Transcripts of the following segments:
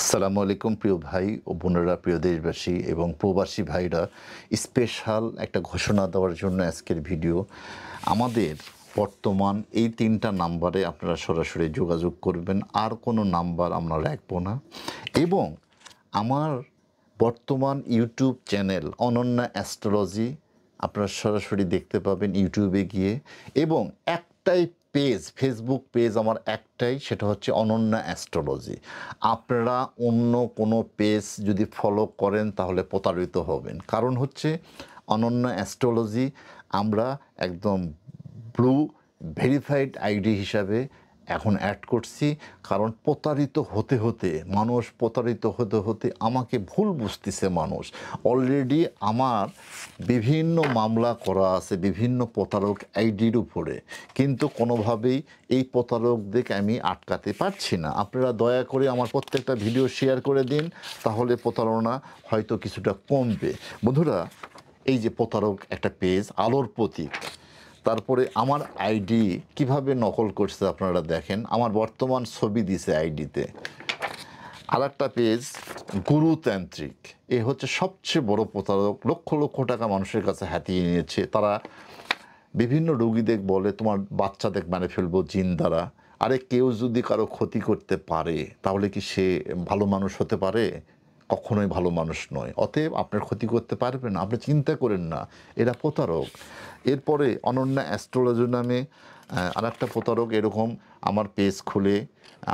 আসসালামু আলাইকুম প্রিয় ভাই ও বোনেরা, প্রিয় দেশবাসী এবং প্রবাসী ভাইরা, স্পেশাল একটা ঘোষণা দেওয়ার জন্য আজকের ভিডিও। আমাদের বর্তমান এই 3টা নাম্বারে আপনারা সরাসরি যোগাযোগ করবেন, আর কোনো নাম্বার আমরা রাখবো না। এবং আমার বর্তমান ইউটিউব চ্যানেল অনন্যা অ্যাস্ট্রোলজি আপনারা সরাসরি দেখতে পাবেন ইউটিউবে গিয়ে। এবং একটাই পেজ, ফেসবুক পেজ আমার একটাই, সেটা হচ্ছে অনন্যা অ্যাস্ট্রোলজি। আপনারা অন্য কোনো পেজ যদি ফলো করেন তাহলে প্রতারিত হবেন। কারণ হচ্ছে অনন্যা অ্যাস্ট্রোলজি আমরা একদম ব্লু ভেরিফাইড আইডি হিসাবে এখন অ্যাড করছি। কারণ প্রতারিত হতে হতে আমাকে ভুল বুঝতেছে মানুষ। অলরেডি আমার বিভিন্ন মামলা করা আছে বিভিন্ন প্রতারক আইডির উপরে, কিন্তু কোনোভাবেই এই প্রতারকদেরকে আমি আটকাতে পারছি না। আপনারা দয়া করে আমার প্রত্যেকটা ভিডিও শেয়ার করে দিন, তাহলে প্রতারণা হয়তো কিছুটা কমবে। বন্ধুরা, এই যে প্রতারক একটা পেজ আলোর প্রতীক, তারপরে আমার আইডি কিভাবে নকল করছে আপনারা দেখেন। আমার বর্তমান ছবি দিছে আইডিতে। আর একটা পেজ গুরুতান্ত্রিক, এ হচ্ছে সবচেয়ে বড় প্রতারক। লক্ষ লক্ষ টাকা মানুষের কাছে হাতিয়ে নিয়েছে তারা। বিভিন্ন রোগীদের বলে তোমার বাচ্চাদের মেরে ফেলবো জিন দ্বারা। আরে কেউ যদি কারো ক্ষতি করতে পারে তাহলে কি সে ভালো মানুষ হতে পারে? কখনোই ভালো মানুষ নয়। অতএব আপনার ক্ষতি করতে পারবে না, আপনি চিন্তা করেন না, এরা প্রতারক। এরপরে অনন্যা অ্যাস্ট্রোলজি নামে আর একটা প্রতারক এরকম আমার পেজ খুলে,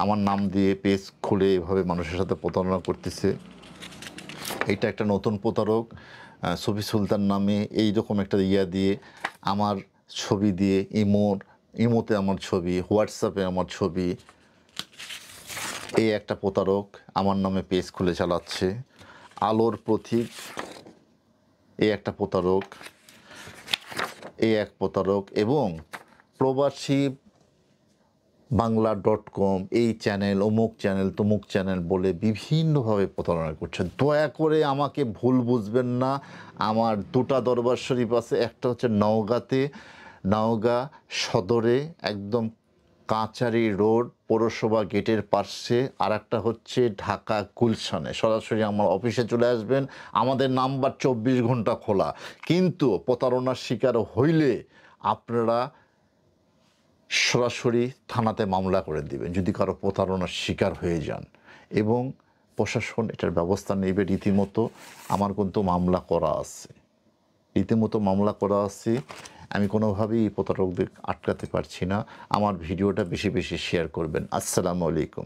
আমার নাম দিয়ে পেজ খুলে এভাবে মানুষের সাথে প্রতারণা করতেছে। এইটা একটা নতুন প্রতারক। সফি সুলতান নামে এইরকম একটা দিয়ে আমার ছবি দিয়ে ইমোতে আমার ছবি, হোয়াটসঅ্যাপে আমার ছবি, এই একটা প্রতারক আমার নামে পেজ খুলে চালাচ্ছে। আলোর প্রতীক, এই একটা প্রতারক, এই এক প্রতারক। এবং প্রবাসী বাংলা.com এই চ্যানেল, অমুক চ্যানেল, তমুক চ্যানেল বলে বিভিন্নভাবে প্রতারণা করছে। দয়া করে আমাকে ভুল বুঝবেন না। আমার দুটা দরবার শরীফ আছে, একটা হচ্ছে নওগাঁতে, নওগাঁ সদরে একদম কাঁচারি রোড পৌরসভা গেটের পাশে, আর একটা হচ্ছে ঢাকা গুলশানে। সরাসরি আমার অফিসে চলে আসবেন, আমাদের নাম্বার 24 ঘন্টা খোলা। কিন্তু প্রতারণার শিকার হইলে আপনারা সরাসরি থানাতে মামলা করে দিবেন যদি কারো প্রতারণার শিকার হয়ে যান। এবং প্রশাসন এটার ব্যবস্থা নেবে রীতিমতো। আমার কিন্তু মামলা করা আছে, রীতিমতো মামলা করা আছে। আমি কোনোভাবেই এই প্রতারকদের আটকাতে পারছি না। আমার ভিডিওটা বেশি বেশি শেয়ার করবেন। আসসালামু আলাইকুম।